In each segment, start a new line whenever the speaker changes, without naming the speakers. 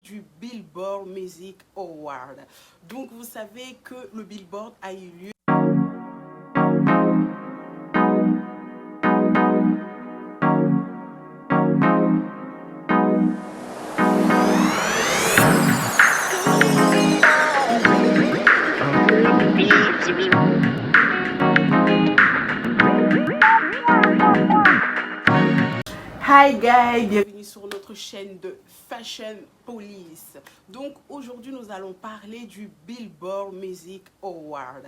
Du Billboard Music Award. Donc vous savez que le Billboard a eu lieu Hi guys, bienvenue sur notre chaîne de Fashion Police. Donc aujourd'hui nous allons parler du Billboard Music Award.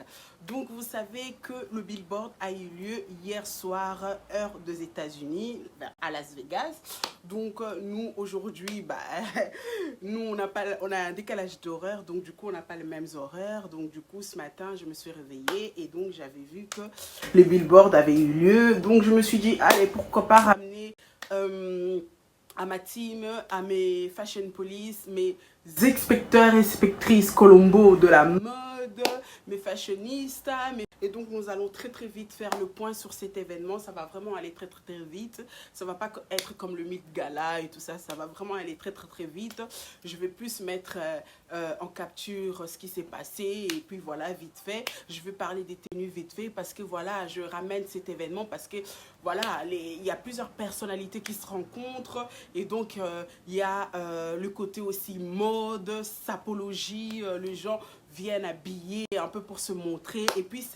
Donc vous savez que le Billboard a eu lieu hier soir, heure des États-Unis, à Las Vegas. Donc nous aujourd'hui, nous on a un décalage d'horaire, donc du coup on n'a pas les mêmes horaires. Donc du coup ce matin je me suis réveillée et donc j'avais vu que le Billboard avait eu lieu. Donc je me suis dit allez pourquoi pas ramener à ma team, à mes fashion police, mes inspecteurs et inspectrices Colombo de la mode, mes fashionistas. Et donc nous allons très vite faire le point sur cet événement. Ça va vraiment aller très vite. Ça va pas être comme le Met Gala et tout ça. Ça va vraiment aller très vite. Je vais plus mettre en capture ce qui s'est passé et puis voilà vite fait. Je vais parler des tenues vite fait parce que voilà je ramène cet événement parce que voilà il y a plusieurs personnalités qui se rencontrent et donc il y a le côté aussi mode, sapologie, les gens viennent habiller un peu pour se montrer et puis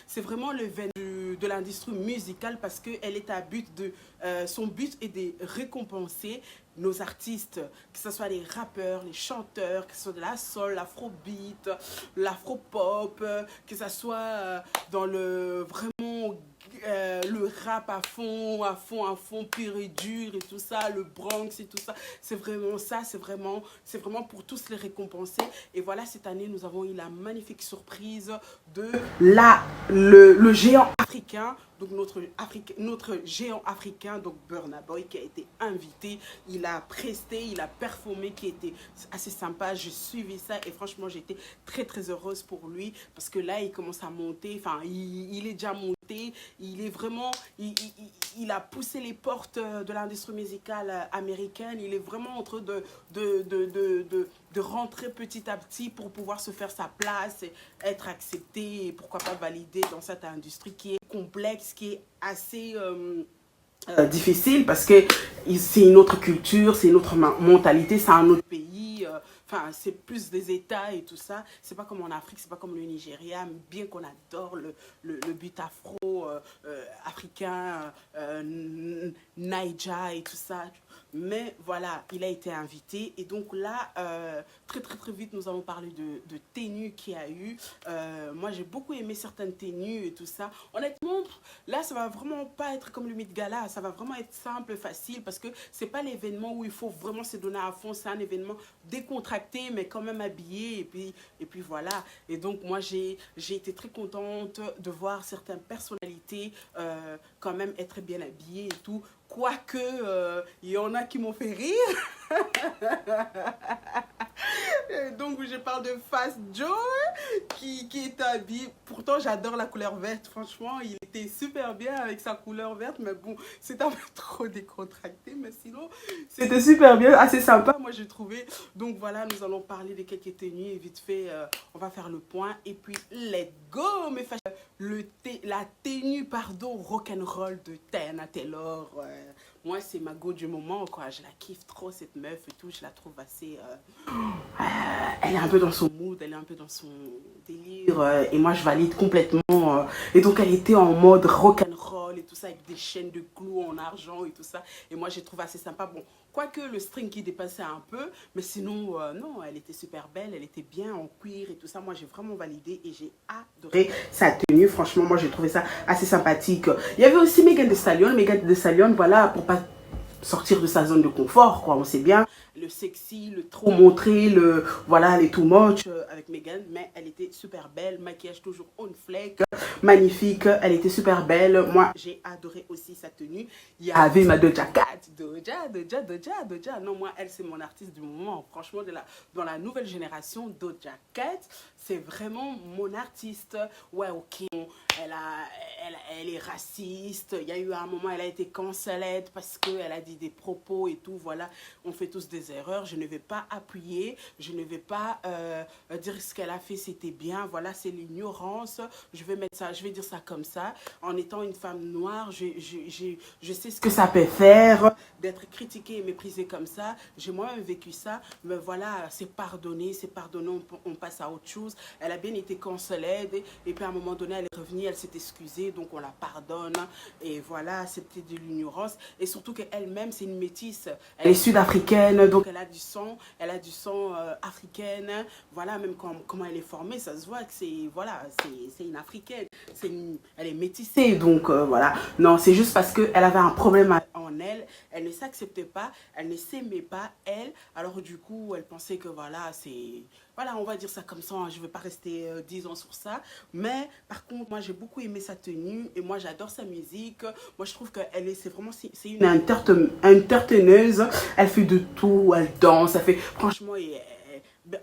c'est vraiment le vent de l'industrie musicale parce que elle est à but de son but est de récompenser nos artistes, que ce soit les rappeurs, les chanteurs, que ce soit de la soul, l'afrobeat, l'afropop, que ce soit dans le vraiment le rap à fond, pur et dur et tout ça, le Bronx et tout ça, c'est vraiment ça, c'est vraiment pour tous les récompenser. Et voilà, cette année, nous avons eu la magnifique surprise de le géant africain, donc notre géant africain, donc Burna Boy, qui a été invité, il a presté, il a performé, qui était assez sympa, j'ai suivi ça et franchement, j'étais très heureuse pour lui, parce que là, il commence à monter, enfin, il est déjà monté, il est vraiment, il a poussé les portes de l'industrie musicale américaine, il est vraiment en train de rentrer petit à petit pour pouvoir se faire sa place, et être accepté et pourquoi pas validé dans cette industrie qui est complexe, qui est assez difficile parce que c'est une autre culture, c'est une autre mentalité, c'est un autre pays. Enfin, c'est plus des États et tout ça. C'est pas comme en Afrique, c'est pas comme le Nigeria, bien qu'on adore le beat afro, africain, Naija et tout ça. Mais voilà, il a été invité. Et donc là, très vite, nous allons parler de tenues qu'il y a eu. Moi, j'ai beaucoup aimé certaines tenues et tout ça. Honnêtement, là, ça va vraiment pas être comme le Met Gala. Ça va vraiment être simple, facile, parce que c'est pas l'événement où il faut vraiment se donner à fond. C'est un événement décontracté, mais quand même habillé. Et puis voilà. Et donc, moi, j'ai été très contente de voir certaines personnalités quand même être bien habillées et tout. Quoique, il y en a qui m'ont fait rire. Donc, je parle de Fast Joe qui est habillé. Pourtant, j'adore la couleur verte. Franchement, il était super bien avec sa couleur verte. Mais bon, c'est un peu trop décontracté. Mais sinon, c'était super bien, assez sympa, moi, j'ai trouvé. Donc, voilà, nous allons parler de quelques tenues. Et vite fait, on va faire le point. Et puis, let's go, mes fâches. La tenue, pardon, rock'n'roll de Teyana Taylor. Moi, c'est ma go du moment, quoi. Je la kiffe trop, cette meuf et tout. Je la trouve assez... elle est un peu dans son mood, elle est un peu dans son délire. Et moi, je valide complètement. Et donc, elle était en mode rock'n'roll et tout ça, avec des chaînes de clous en argent et tout ça. Et moi, j'ai trouvé assez sympa. Bon, quoique le string qui dépassait un peu, mais sinon, non, elle était super belle, elle était bien en cuir et tout ça. Moi, j'ai vraiment validé et j'ai adoré sa tenue. Franchement, moi, j'ai trouvé ça assez sympathique. Il y avait aussi Megan Thee Stallion. Megan Thee Stallion, voilà, pour pas sortir de sa zone de confort, quoi, on sait bien. Le sexy, le trop montré, le voilà, les too much avec Megan, mais elle était super belle, maquillage toujours on fleck, magnifique, elle était super belle. Moi, j'ai adoré aussi sa tenue. Il y avait ma Doja Cat, Doja. Non, moi, elle, c'est mon artiste du moment. Franchement, dans la nouvelle génération, Doja Cat, c'est vraiment mon artiste. Ouais, ok, elle est raciste. Il y a eu un moment, elle a été cancelled parce qu'elle a dit des propos et tout. Voilà, on fait tous des erreurs, je ne vais pas appuyer, je ne vais pas dire ce qu'elle a fait c'était bien, voilà c'est l'ignorance, je vais mettre ça, je vais dire ça comme ça. En étant une femme noire, je sais ce que ça peut faire d'être critiquée et méprisée comme ça, j'ai moi-même vécu ça, mais voilà, c'est pardonné, on passe à autre chose. Elle a bien été cancellée et puis à un moment donné elle est revenue, elle s'est excusée, donc on la pardonne et voilà, c'était de l'ignorance et surtout qu'elle-même c'est une métisse, elle est sud-africaine, donc elle a du sang africaine, voilà, même comment elle est formée, ça se voit que c'est, voilà, c'est une africaine, elle est métissée, donc voilà, non, c'est juste parce qu'elle avait un problème en elle, elle ne s'acceptait pas, elle ne s'aimait pas, elle, alors du coup, elle pensait que voilà, c'est, voilà, on va dire ça comme ça, hein, je ne vais pas rester 10 ans sur ça, mais par contre, moi j'ai beaucoup aimé sa tenue, et moi j'adore sa musique, moi je trouve qu'elle est, c'est vraiment, c'est une entertaineuse, elle fait de tout, elle danse, elle fait, franchement,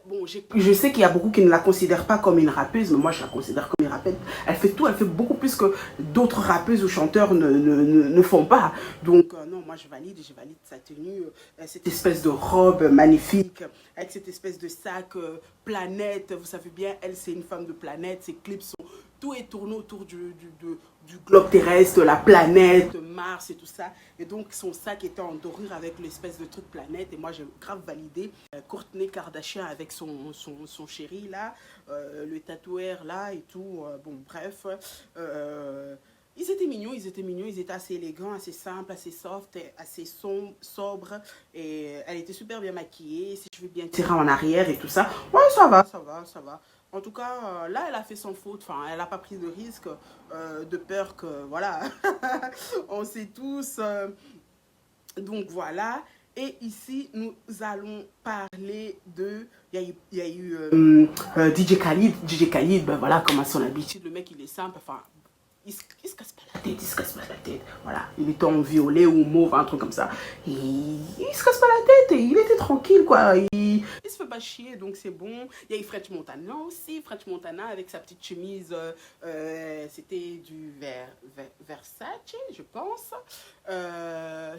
bon, je sais qu'il y a beaucoup qui ne la considèrent pas comme une rappeuse, mais moi je la considère comme une rappeuse. Elle fait tout, elle fait beaucoup plus que d'autres rappeuses ou chanteurs ne font pas. Donc non, moi je valide sa tenue, cette espèce de robe magnifique, avec cette espèce de sac planète. Vous savez bien, elle c'est une femme de planète, ses clips sont... Tout est tourné autour du globe terrestre, la planète, Mars et tout ça. Et donc son sac était en dorure avec l'espèce de truc planète. Et moi j'ai grave validé. Kourtney Kardashian avec son chéri là, le tatoueur là et tout. Bon bref. Ils étaient mignons, ils étaient assez élégants, assez simples, assez soft, assez sobres. Et elle était super bien maquillée, ses cheveux bien tirés en arrière et tout ça. Ouais, ça va. En tout cas, là, elle a fait sans faute. Enfin, elle n'a pas pris de risque, de peur que, voilà, on sait tous. Donc, voilà. Et ici, nous allons parler de... Il y a eu DJ Khalid. DJ Khalid, ben voilà, comme à son habitude, le mec, il est simple. Enfin, il se casse pas la tête, voilà, il était en violet ou mauve, un truc comme ça, et il se casse pas la tête, et il était tranquille, quoi, il se fait pas chier, donc c'est bon. Il y a eu French Montana aussi, French Montana avec sa petite chemise, c'était du Versace, je pense,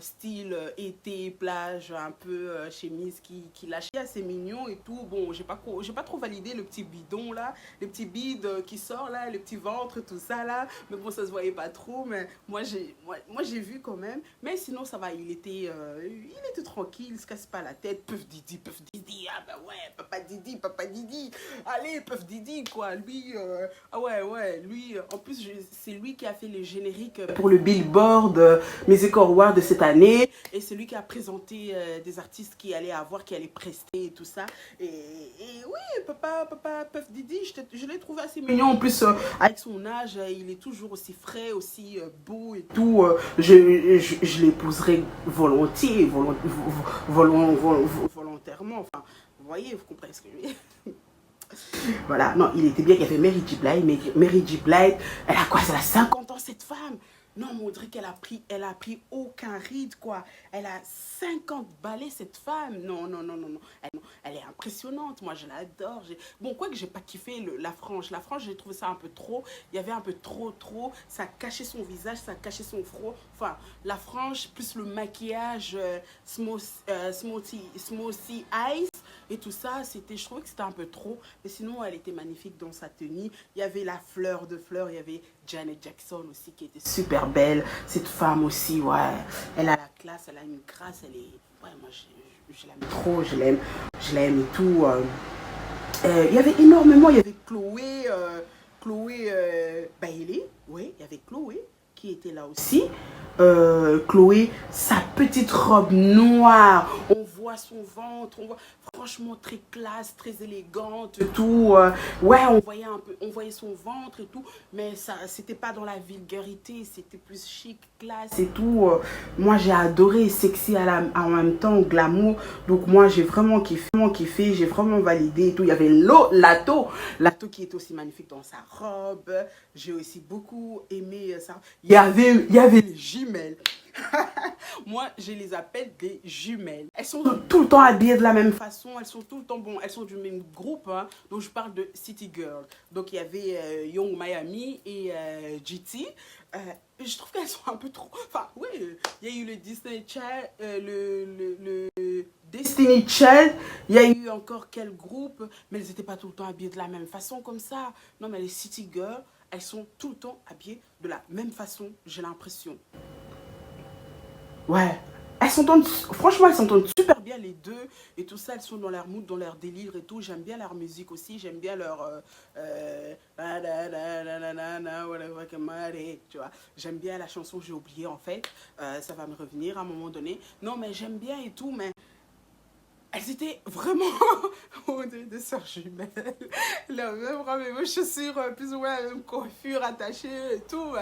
style été, plage, un peu chemise qui lâchait, assez mignon et tout. Bon, j'ai pas trop validé le petit bidon là, le petit bide qui sort là, le petit ventre, tout ça là, mais bon, ça se voyait pas trop, mais moi j'ai vu quand même. Mais sinon ça va, il était tranquille, il se casse pas la tête. Puff Didi, ah bah ouais, papa Didi, allez, Puff Didi quoi, lui, ah ouais, lui, en plus c'est lui qui a fait le générique pour le Billboard Music Award de cette année, et c'est lui qui a présenté des artistes qui allaient prester et tout ça, et oui, papa Puff Didi, je l'ai trouvé assez mignon, en plus avec son âge, il est toujours aussi frais, aussi beau et tout, je l'épouserai volontiers, volontairement, enfin, vous voyez, vous comprenez ce que je veux dire. Voilà, non, il était bien, il y avait Mary J. Blige, mais Mary J. Blige, elle a quoi, elle a 50 ans cette femme. Non, mais on dirait qu'elle a pris aucun ride, quoi. Elle a 50 balais, cette femme. Non. Elle est impressionnante. Moi, je l'adore. Bon, quoi que j'ai pas kiffé la frange. La frange, j'ai trouvé ça un peu trop. Il y avait un peu trop. Ça cachait son visage, ça cachait son front. Enfin, la frange, plus le maquillage smoothie eyes et tout ça, je trouvais que c'était un peu trop. Mais sinon, elle était magnifique dans sa tenue. Il y avait la fleur de fleurs. Il y avait Janet Jackson aussi qui était super belle. Cette femme aussi, ouais. Elle a la classe, elle a une grâce. Elle est... Ouais, moi, je l'aime trop. Je l'aime et tout. Il y avait énormément. Il y avait Chloé Bailey. Oui, il y avait Chloé qui était là aussi. Chloé, sa petite robe noire, on voit son ventre, on voit franchement très classe, très élégante, tout. Ouais, on voyait son ventre et tout, mais ça, c'était pas dans la vulgarité, c'était plus chic, classe et tout. Moi, j'ai adoré, sexy en même temps, glamour. Donc moi, j'ai vraiment kiffé, j'ai vraiment validé et tout. Il y avait Lato qui est aussi magnifique dans sa robe. J'ai aussi beaucoup aimé ça. Il y avait les jumelles. Moi, je les appelle des jumelles. Elles sont tout le temps habillées de la même façon. Elles sont tout le temps, bon, elles sont du même groupe. Hein, donc, je parle de City Girl. Donc, il y avait Young Miami et GT. Je trouve qu'elles sont un peu trop... Enfin, oui, il y a eu le Disney Child, le Destiny Child. Il y a eu encore quel groupe, mais elles n'étaient pas tout le temps habillées de la même façon comme ça. Non, mais les City Girls, elles sont tout le temps habillées de la même façon, j'ai l'impression. Ouais. Franchement, elles s'entendent super bien les deux et tout ça. Elles sont dans leur mood, dans leur délire et tout. J'aime bien leur musique aussi. J'aime bien leur. Tu vois. J'aime bien la chanson, j'ai oublié en fait. Ça va me revenir à un moment donné. Non, mais j'aime bien et tout, mais elles étaient vraiment des sœurs jumelles. La même robe, les mêmes chaussures, plus ou moins la même coiffure attachée et tout.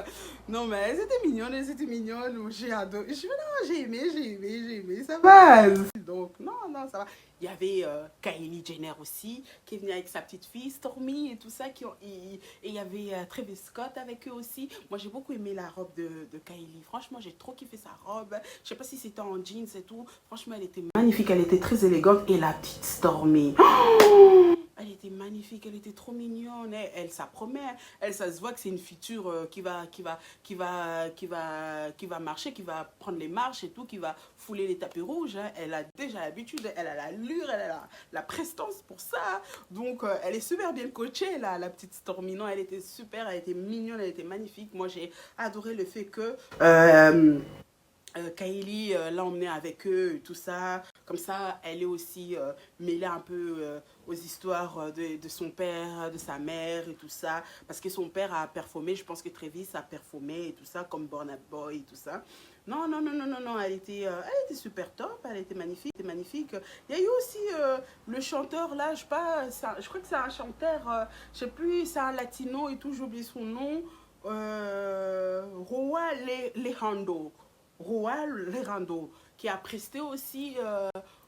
Non, mais elles étaient mignonnes, elles étaient mignonnes. J'ai adoré. Non, j'ai aimé, ça va. Donc, non, non, ça va. Il y avait Kylie Jenner aussi, qui est venue avec sa petite fille, Stormy et tout ça. Et il y avait Travis Scott avec eux aussi. Moi, j'ai beaucoup aimé la robe de Kylie. Franchement, j'ai trop kiffé sa robe. Je sais pas si c'était en jeans et tout. Franchement, elle était magnifique, elle était très élégante. Et la petite Stormy. Elle était magnifique, elle était trop mignonne. Ça promet. Ça se voit que c'est une future qui va marcher, qui va prendre les marches et tout, qui va fouler les tapis rouges. Hein. Elle a déjà l'habitude, elle a l'allure, elle a la prestance pour ça. Donc, elle est super bien coachée, là, la petite Stormy. Non, elle était super, elle était mignonne, elle était magnifique. Moi, j'ai adoré le fait que... Kylie l'a emmenée avec eux et tout ça. Comme ça, elle est aussi mêlée un peu aux histoires de son père, de sa mère et tout ça. Parce que son père a performé, je pense que Travis a performé et tout ça, comme Burna Boy et tout ça. Non, non, non, non, non, non, elle était super top, elle était magnifique, magnifique. Il y a eu aussi le chanteur là, je sais pas, je crois que c'est un chanteur, je sais plus, c'est un latino et tout, j'ai oublié son nom. Roa Lejando. Roal Lerando, qui a presté aussi.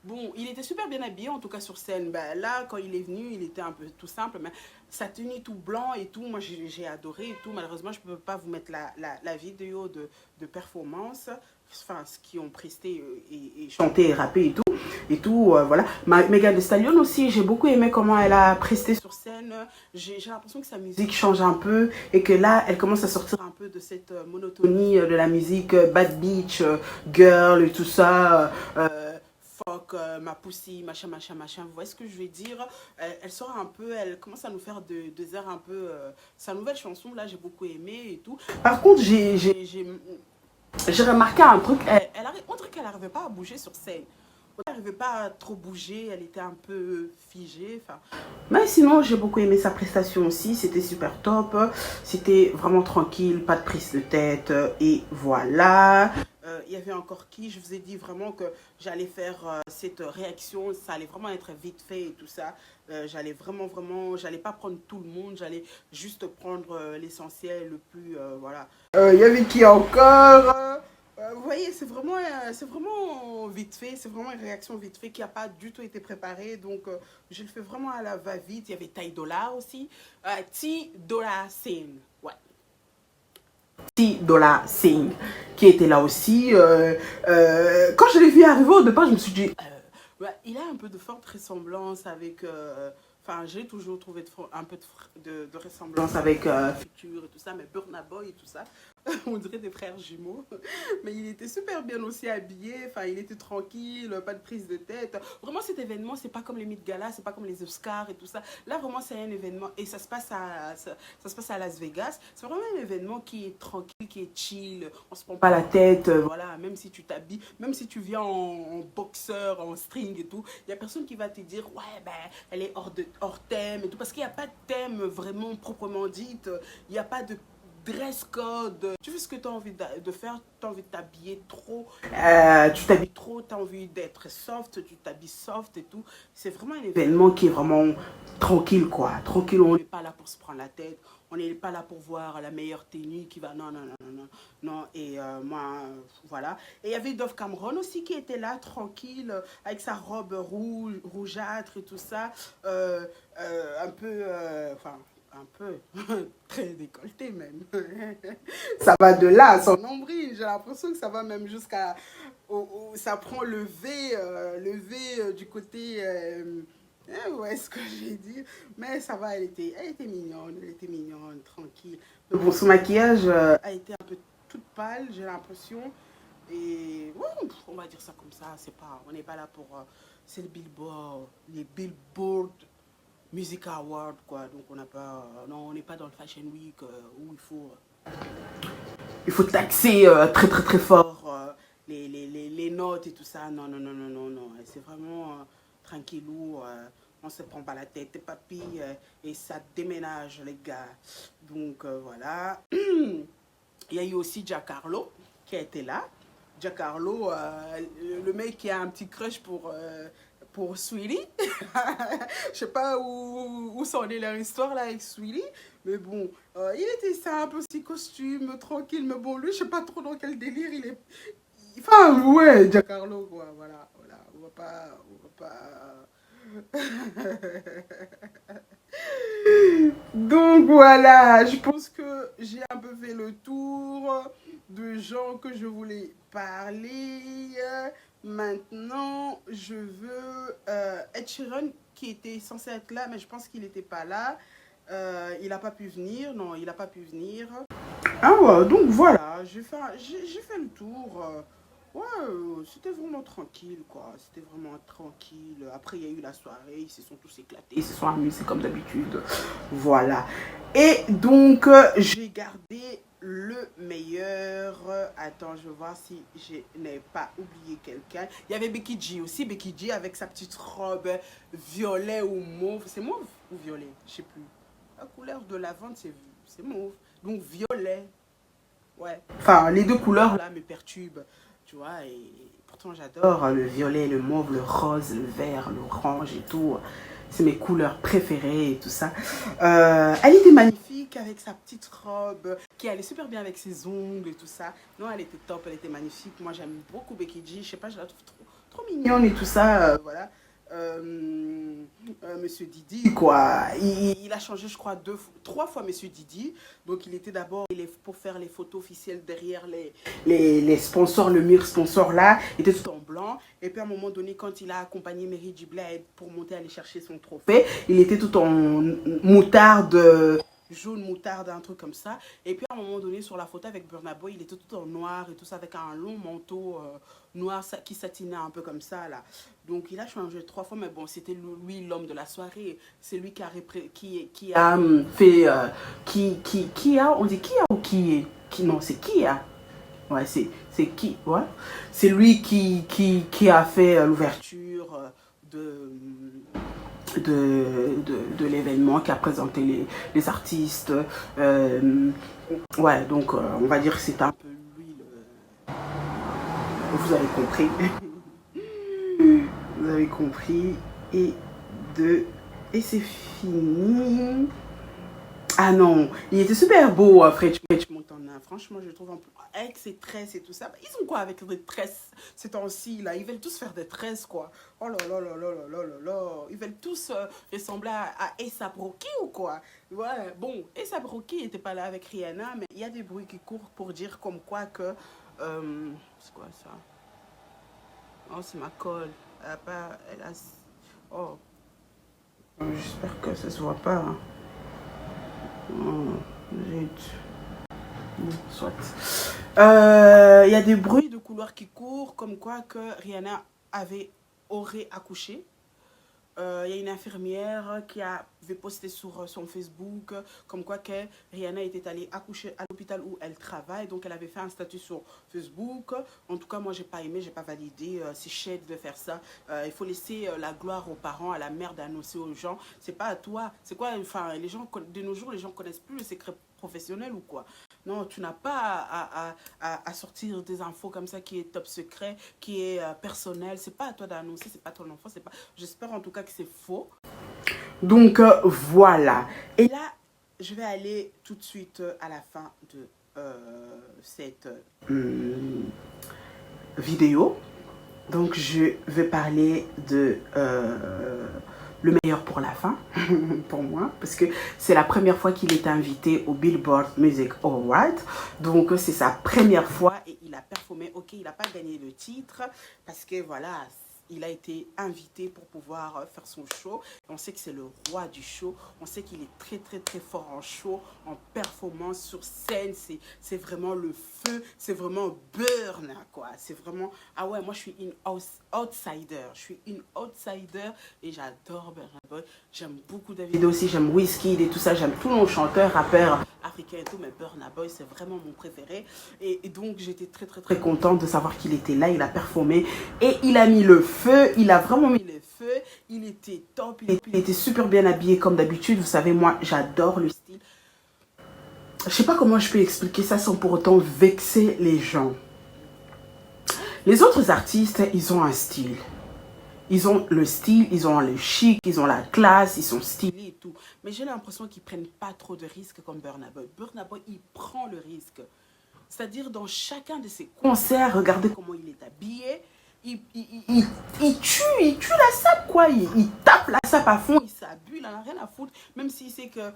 Bon, il était super bien habillé, en tout cas sur scène. Ben, là, quand il est venu, il était un peu tout simple, mais sa tenue tout blanc et tout, moi j'ai adoré et tout. Malheureusement, je ne peux pas vous mettre la vidéo de performance, enfin, ce qu'ils ont presté et chanté et rappé et tout. Et tout, voilà. Megan Thee Stallion aussi, j'ai beaucoup aimé comment elle a presté sur scène. J'ai l'impression que sa musique change un peu et que là, elle commence à sortir un peu de cette monotonie de la musique Bad Beach, Girl et tout ça. Fuck, ma pussy, machin, machin, machin. Vous voyez ce que je veux dire? Elle sort un peu, elle commence à nous faire des airs un peu... sa nouvelle chanson, là, j'ai beaucoup aimé et tout. Par contre, j'ai remarqué un truc. On dirait qu'elle n'arrivait pas à bouger sur scène. Elle n'arrivait pas à trop bouger, elle était un peu figée. Enfin. Mais sinon, j'ai beaucoup aimé sa prestation aussi. C'était super top. C'était vraiment tranquille, pas de prise de tête. Et voilà. Il y avait encore qui? Je vous ai dit vraiment que j'allais faire cette réaction. Ça allait vraiment être vite fait et tout ça. J'allais vraiment, j'allais pas prendre tout le monde. J'allais juste prendre l'essentiel, le plus, voilà. Il y avait qui encore? Vous voyez, c'est vraiment vite fait, c'est vraiment une réaction vite fait qui n'a pas du tout été préparée. Donc, je le fais vraiment à la va-vite. Il y avait Ty Dolla aussi. T Dolla Singh. Ouais. T Dolla Singh qui était là aussi. Quand je l'ai vu arriver au départ, je me suis dit, ouais, il a un peu de forte ressemblance avec... Enfin, j'ai toujours trouvé un peu de ressemblance avec Future et tout ça, mais Burna Boy et tout ça, on dirait des frères jumeaux. Mais il était super bien aussi habillé, enfin, il était tranquille, pas de prise de tête. Vraiment, cet événement, c'est pas comme les Met Gala, c'est pas comme les Oscars et tout ça. Là, vraiment, c'est un événement, et ça se passe à Las Vegas. C'est vraiment un événement qui est tranquille, qui est chill, on se prend pas la tête, voilà, même si tu t'habilles, même si tu viens en boxeur, en string et tout, il y a personne qui va te dire, ouais, ben, elle est hors thème et tout, parce qu'il n'y a pas de thème vraiment proprement dit, il n'y a pas de dress code. Tu fais ce que tu as envie de faire, tu as envie de t'habiller trop, tu t'habilles trop, tu as envie d'être soft, tu t'habilles soft et tout. C'est vraiment un événement qui est vraiment tranquille, quoi. Tranquille, on n'est pas là pour se prendre la tête, on n'est pas là pour voir la meilleure tenue qui va... Non, non, non, non, non. Non, et moi, voilà. Et il y avait Dove Cameron aussi qui était là, tranquille, avec sa robe rougeâtre et tout ça. Un peu... Enfin... un peu, très décolleté même. Ça va de là à son nombril. J'ai l'impression que ça va même jusqu'à... ça prend le V du côté... où est-ce que j'ai dit? Mais ça va, elle était mignonne, tranquille. Mais bon, son maquillage a été un peu toute pâle, j'ai l'impression. Et ouais, on va dire ça comme ça, c'est pas, on n'est pas là pour... c'est le Billboard, les Billboard Music Awards, quoi. Donc on n'a pas... non, on n'est pas dans le Fashion Week où il faut taxer très très très fort les notes et tout ça. Non, non, non, non, non, non. C'est vraiment tranquillou. On se prend pas la tête, papy, et ça déménage, les gars. Donc voilà. Il y a eu aussi Giancarlo qui a été là. Giancarlo, le mec qui a un petit crush pour Sweetie. Je sais pas où s'en est leur histoire là avec Sweetie. Mais bon, il était simple aussi, costume, tranquille. Mais bon, lui, je sais pas trop dans quel délire il est. Enfin, ouais, Giancarlo, quoi. Voilà, voilà. On va pas. On va pas. Donc voilà, je pense que j'ai un peu fait le tour de gens que je voulais parler. Maintenant, je veux Ed Sheeran qui était censé être là, mais je pense qu'il n'était pas là. Il n'a pas pu venir, non, il n'a pas pu venir. Ah ouais, donc voilà, j'ai fait le tour. Ouais, c'était vraiment tranquille, quoi. C'était vraiment tranquille. Après, il y a eu la soirée, ils se sont tous éclatés, ils se sont amusés comme d'habitude. Voilà. Et donc, j'ai gardé le meilleur. Attends, je vais voir si je n'ai pas oublié quelqu'un. Il y avait Becky G aussi. Becky G avec sa petite robe violet ou mauve. C'est mauve ou violet? Je sais plus. La couleur de lavande, c'est mauve. Donc, violet. Ouais. Enfin, les deux couleurs là me perturbent. Tu vois, et pourtant j'adore le violet, le mauve, le rose, le vert, l'orange et tout. C'est mes couleurs préférées et tout ça. Elle était magnifique avec sa petite robe qui allait super bien avec ses ongles et tout ça. Non, elle était top, elle était magnifique. Moi, j'aime beaucoup Becky G. Je sais pas, je la trouve trop mignonne et tout ça. Voilà. Monsieur Didi, quoi. Il a changé, je crois, 3 fois Monsieur Didi. Donc, il était d'abord pour faire les photos officielles derrière les sponsors, le mur sponsor là. Il était tout en blanc. Et puis, à un moment donné, quand il a accompagné Mary J. Blige pour monter aller chercher son trophée, il était tout en moutarde, jaune moutarde, un truc comme ça. Et puis, à un moment donné, sur la photo avec Burna Boy, il était tout en noir et tout ça, avec un long manteau noir qui satinait un peu comme ça, là. Donc, il a changé 3 fois, mais bon, c'était lui l'homme de la soirée. C'est lui qui a fait... on dit qui a ou qui est non, c'est qui a. Ouais, c'est qui, ouais. C'est lui qui a fait l'ouverture de l'événement, qui a présenté les artistes. Ouais, donc on va dire que c'est un peu lui vous avez compris. Vous avez compris. Et c'est fini. Ah non, il était super beau, French Montana. Franchement, je trouve avec ses tresses et tout ça. Ils ont quoi avec les tresses ces temps-ci là? Ils veulent tous faire des tresses, quoi. Oh là là là là là là là là. Ils veulent tous ressembler à A$AP Rocky ou quoi? Ouais, bon, A$AP Rocky n'était pas là avec Rihanna, mais il y a des bruits qui courent pour dire comme quoi que... c'est quoi ça? Oh, c'est ma colle. Elle a pas... Elle a... Oh. J'espère que ça se voit pas. Hein. Oh, zut. Bon, soit. Il y a des bruits de couloirs qui courent, comme quoi que Rihanna aurait accouché. Il y a une infirmière qui avait posté sur son Facebook comme quoi que Rihanna était allée accoucher à l'hôpital où elle travaille. Donc elle avait fait un statut sur Facebook. En tout cas, moi j'ai pas aimé, j'ai pas validé. C'est shade de faire ça. Il faut laisser la gloire aux parents, à la mère d'annoncer aux gens. C'est pas à toi. C'est quoi? Enfin, les gens de nos jours, les gens connaissent plus le secret professionnel ou quoi? Non, tu n'as pas à sortir des infos comme ça qui est top secret, qui est personnel. C'est pas à toi d'annoncer, c'est pas ton enfant, c'est pas... J'espère en tout cas que c'est faux. Donc voilà. Et là, je vais aller tout de suite à la fin de cette vidéo. Donc je vais parler le meilleur pour la fin, pour moi, parce que c'est la première fois qu'il est invité au Billboard Music Award. Donc, c'est sa première fois et il a performé. Ok, il n'a pas gagné le titre parce que voilà, il a été invité pour pouvoir faire son show. On sait que c'est le roi du show. On sait qu'il est très, très, très fort en show, en performance sur scène. C'est vraiment le feu. C'est vraiment burn, quoi. C'est vraiment... Ah ouais, moi, je suis une outsider. Je suis une outsider et j'adore Burna Boy. J'aime beaucoup Davido aussi. J'aime Wizkid et tout ça. J'aime tous nos chanteurs, rappeurs africains et tout. Mais Burna Boy, c'est vraiment mon préféré. Et donc, j'étais très, très, très contente de savoir qu'il était là. Il a performé et il a mis le feu. Il a vraiment mis le feu. Il était top. Il était super bien habillé comme d'habitude. Vous savez, moi, j'adore le style. Je sais pas comment je peux expliquer ça sans pour autant vexer les gens. Les autres artistes, ils ont un style. Ils ont le style, ils ont le chic, ils ont la classe, ils sont stylés et tout. Mais j'ai l'impression qu'ils prennent pas trop de risques comme Burna Boy. Burna Boy, il prend le risque. C'est-à-dire dans chacun de ses concerts, regardez comment il est habillé. Il tue la sape, quoi. Il tape la sape à fond, il s'abuse, il n'en a rien à foutre. Même s'il sait que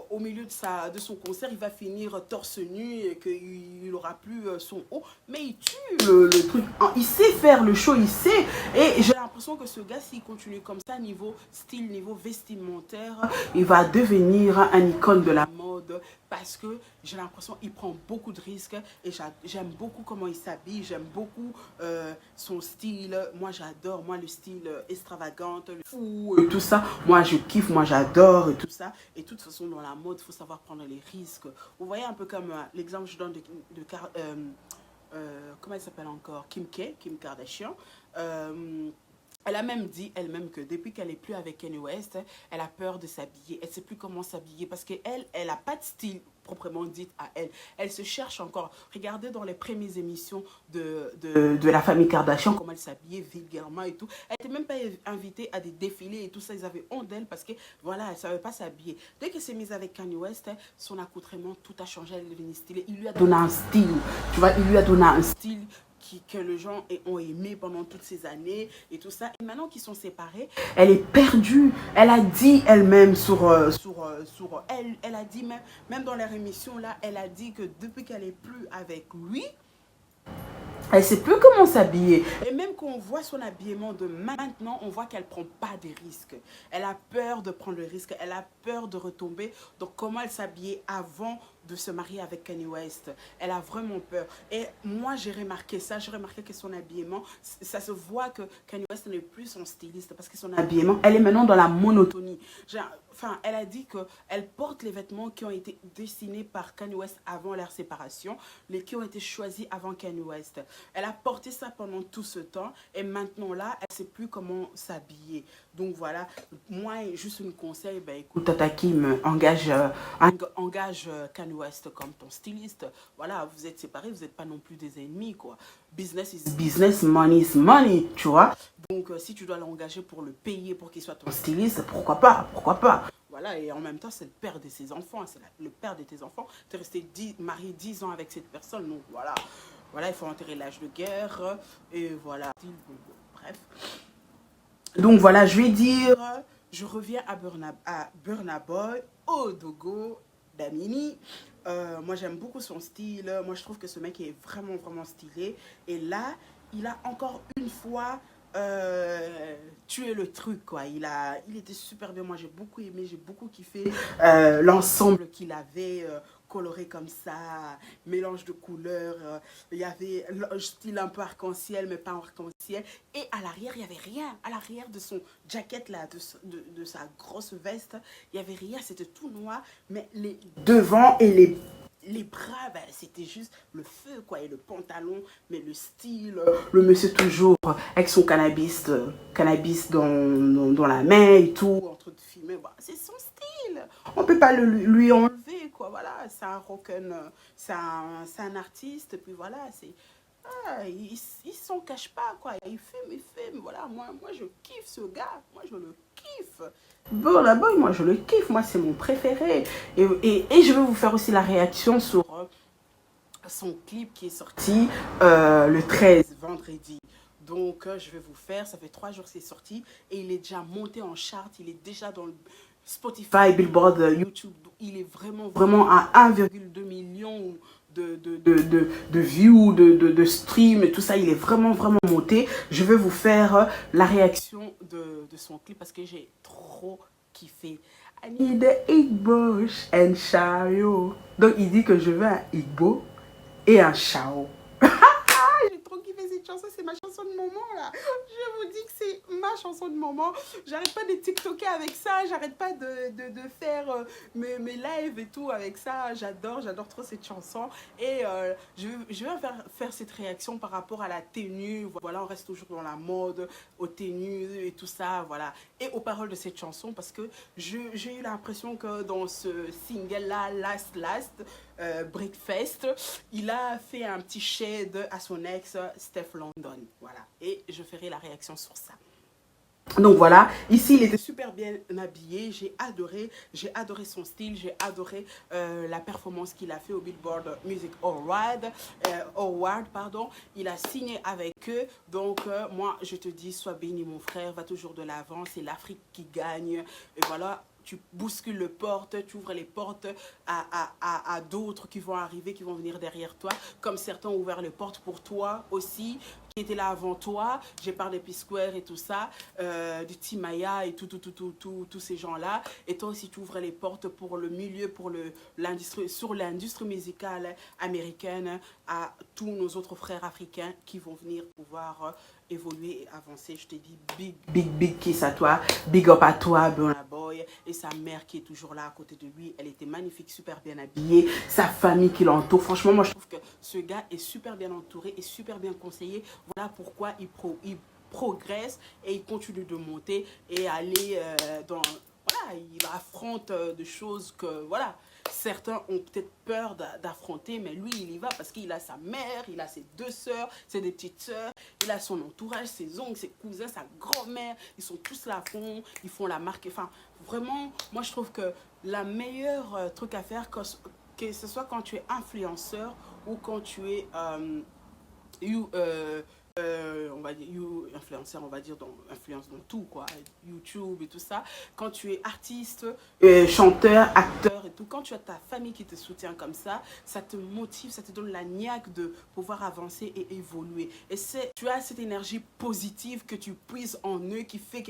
au milieu de son concert, il va finir torse nu et qu'il n'aura plus son haut. Mais il tue le truc. Il sait faire le show, il sait. Et j'ai l'impression que ce gars, s'il continue comme ça, niveau style, niveau vestimentaire, il va devenir un icône de la mode. Parce que j'ai l'impression qu'il prend beaucoup de risques et j'aime beaucoup comment il s'habille, j'aime beaucoup son style. Moi, j'adore, moi, le style extravagant, le fou et tout ça. Moi, je kiffe, moi, j'adore et tout ça. Et de toute façon, dans la mode, il faut savoir prendre les risques. Vous voyez un peu comme l'exemple que je donne comment elle s'appelle encore? Kim Kardashian. Elle a même dit elle-même que depuis qu'elle n'est plus avec Kanye West, elle a peur de s'habiller. Elle ne sait plus comment s'habiller parce qu'elle, elle n'a pas de style proprement dit à elle. Elle se cherche encore. Regardez dans les premières émissions de la famille Kardashian, comment elle s'habillait vulgairement et tout. Elle n'était même pas invitée à des défilés et tout ça. Ils avaient honte d'elle parce que, voilà, elle ne savait pas s'habiller. Dès qu'elle s'est mise avec Kanye West, son accoutrement, tout a changé. Elle est devenue stylée. Il lui a donné un style. Tu vois, il lui a donné un style que les gens ont aimé pendant toutes ces années et tout ça. Et maintenant qu'ils sont séparés, elle est perdue. Elle a dit elle-même elle a dit même dans leur émission là, elle a dit que depuis qu'elle est plus avec lui, elle ne sait plus comment s'habiller. Et même quand on voit son habillement de maintenant, on voit qu'elle ne prend pas des risques. Elle a peur de prendre le risque. Elle a peur de retomber. Donc, comment elle s'habillait avant de se marier avec Kanye West. Elle a vraiment peur. Et moi, j'ai remarqué ça. J'ai remarqué que son habillement, ça se voit que Kanye West n'est plus son styliste parce que son habillement, elle est maintenant dans la monotonie. Enfin, elle a dit qu'elle porte les vêtements qui ont été dessinés par Kanye West avant leur séparation, qui ont été choisis avant Kanye West. Elle a porté ça pendant tout ce temps et maintenant là, elle ne sait plus comment s'habiller. Donc voilà, moi, juste un conseil, ben, écoute, Tata Kim, engage Kanye West comme ton styliste. Voilà, vous êtes séparés, vous n'êtes pas non plus des ennemis, quoi. Business is business, money is money, tu vois. Donc, si tu dois l'engager pour le payer, pour qu'il soit ton styliste, pourquoi pas, pourquoi pas. Voilà, et en même temps, c'est le père de ses enfants, c'est le père de tes enfants. Tu es resté marié 10 ans avec cette personne, donc voilà. Voilà, il faut enterrer l'âge de guerre, et voilà. Bref. Donc voilà, je vais dire, je reviens à Burna Boy, au Dogo Damini. Moi, j'aime beaucoup son style. Moi, je trouve que ce mec est vraiment, vraiment stylé. Et là, il a encore une fois tué le truc, quoi. Il était super bien. Moi, j'ai beaucoup aimé, j'ai beaucoup kiffé l'ensemble qu'il avait coloré comme ça, mélange de couleurs. Il y avait un style un peu arc-en-ciel, mais pas arc-en-ciel. Et à l'arrière, il n'y avait rien. À l'arrière de son jacket, là, de sa grosse veste, il n'y avait rien. C'était tout noir. Mais les devant et les bras, ben, c'était juste le feu, quoi, et le pantalon, mais le style, le monsieur toujours avec son cannabis dans la main et tout, en train de filmer, bah, c'est son style, on peut pas lui enlever, quoi, voilà, c'est un rock'n, c'est un artiste, puis voilà, il s'en cache pas, quoi, il filme, voilà, moi je kiffe ce gars, moi je le kiffe. Burna Boy, moi je le kiffe, moi c'est mon préféré. Et je vais vous faire aussi la réaction sur son clip qui est sorti le 13, vendredi. Donc, je vais vous faire, ça fait 3 jours c'est sorti et il est déjà monté en chart, il est déjà dans le Spotify, Billboard, YouTube. Il est vraiment à 1,2 million de views, de streams et tout ça. Il est vraiment monté. Je vais vous faire la réaction de son clip parce que j'ai trop kiffé. I need a Igbo and Shao. Donc il dit que je veux un Igbo et un Shao. J'ai trop kiffé cette chanson, c'est ma chanson de moment là. Je vous dis que c'est ma chanson de moment. J'arrête pas de TikToker avec ça, j'arrête pas de faire mes lives et tout avec ça. J'adore trop cette chanson. Et je vais faire cette réaction par rapport à la tenue. Voilà, on reste toujours dans la mode, aux tenues et tout ça, voilà. Et aux paroles de cette chanson parce que j'ai eu l'impression que dans ce single là, Last, Breakfast, il a fait un petit shade à son ex Steph London, voilà, et je ferai la réaction sur ça. Donc voilà, ici il était super bien habillé, j'ai adoré son style, j'ai adoré la performance qu'il a fait au Billboard Music Award, pardon. Il a signé avec eux, donc moi je te dis, sois béni mon frère, va toujours de l'avant, c'est l'Afrique qui gagne, et voilà. Tu bouscules les portes, tu ouvres les portes à d'autres qui vont arriver, qui vont venir derrière toi, comme certains ont ouvert les portes pour toi aussi, qui étaient là avant toi. J'ai parlé de P-Square et tout ça, du Timaya et tous ces gens-là. Et toi aussi, tu ouvres les portes pour le milieu, pour l'industrie musicale américaine, à tous nos autres frères africains qui vont venir pouvoir évoluer et avancer. Je te dis big kiss à toi, big up à toi, Burna Boy, et sa mère qui est toujours là à côté de lui. Elle était magnifique, super bien habillée, sa famille qui l'entoure. Franchement, moi je trouve que ce gars est super bien entouré et super bien conseillé. Voilà pourquoi il progresse et il continue de monter et aller dans... Voilà, il affronte des choses que... Voilà. Certains ont peut-être peur d'affronter, mais lui, il y va parce qu'il a sa mère, il a ses 2 sœurs, c'est des petites sœurs, il a son entourage, ses oncles, ses cousins, sa grand-mère, ils sont tous là à fond, ils font la marque. Enfin, vraiment, moi, je trouve que la meilleure truc à faire, que ce soit quand tu es influenceur ou quand tu es... on va dire influenceur, on va dire influence dans tout quoi, YouTube et tout ça. Quand tu es artiste, chanteur, acteur et tout, quand tu as ta famille qui te soutient comme ça te motive, ça te donne la niaque de pouvoir avancer et évoluer. Et tu as cette énergie positive que tu puises en eux qui fait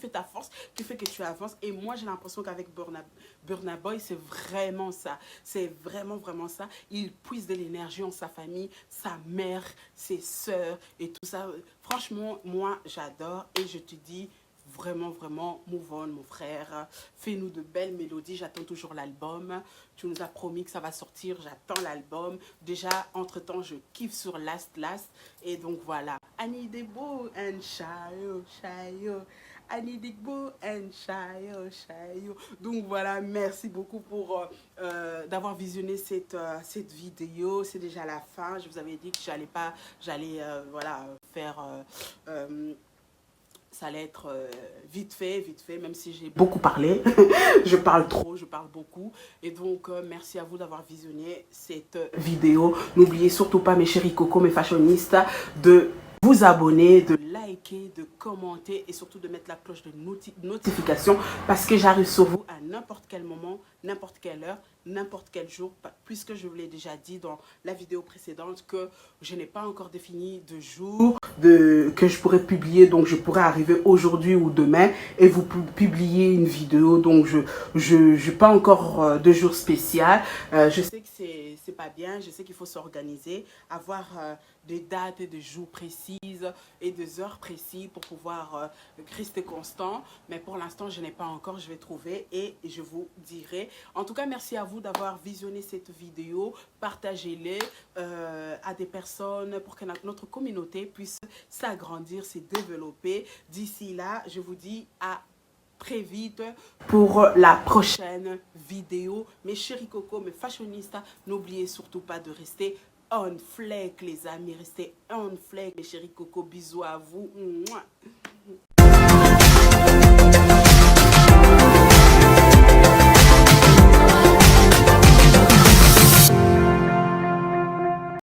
ta force, qui fait que tu avances. Et moi j'ai l'impression qu'avec Burna Boy, c'est vraiment ça. C'est vraiment ça. Il puise de l'énergie en sa famille, sa mère, ses sœurs et tout ça. Franchement, moi, j'adore et je te dis vraiment, move on, mon frère. Fais-nous de belles mélodies. J'attends toujours l'album. Tu nous as promis que ça va sortir. J'attends l'album. Déjà, entre-temps, je kiffe sur Last. Et donc, voilà. Annie Debo and Shayo. Annie Digbo and Shayo. Donc voilà, merci beaucoup pour d'avoir visionné cette vidéo. C'est déjà la fin. Je vous avais dit que j'allais voilà, faire... ça allait être vite fait, même si j'ai beaucoup parlé. Je parle trop, je parle beaucoup. Et donc, merci à vous d'avoir visionné cette vidéo. N'oubliez surtout pas, mes chéris cocos, mes fashionistes, de vous abonner, de liker, de commenter et surtout de mettre la cloche de notification parce que j'arrive sur vous à n'importe quel moment, n'importe quelle heure, n'importe quel jour, puisque je vous l'ai déjà dit dans la vidéo précédente que je n'ai pas encore défini de jour que je pourrais publier. Donc je pourrais arriver aujourd'hui ou demain et vous publier une vidéo. Donc je n'ai pas encore de jour spécial. Je sais que c'est pas bien, je sais qu'il faut s'organiser, avoir des dates et des jours précises et des heures précises pour pouvoir rester constant. Mais pour l'instant, je n'ai pas encore, je vais trouver et je vous dirai. En tout cas, merci à vous d'avoir visionné cette vidéo. Partagez-les à des personnes pour que notre communauté puisse s'agrandir, se développer. D'ici là, je vous dis à très vite pour la prochaine vidéo. Mes chéris cocos, mes fashionistes, n'oubliez surtout pas de rester on fleek les amis, restez on fleek mes chéris cocos, bisous à vous. Mouah.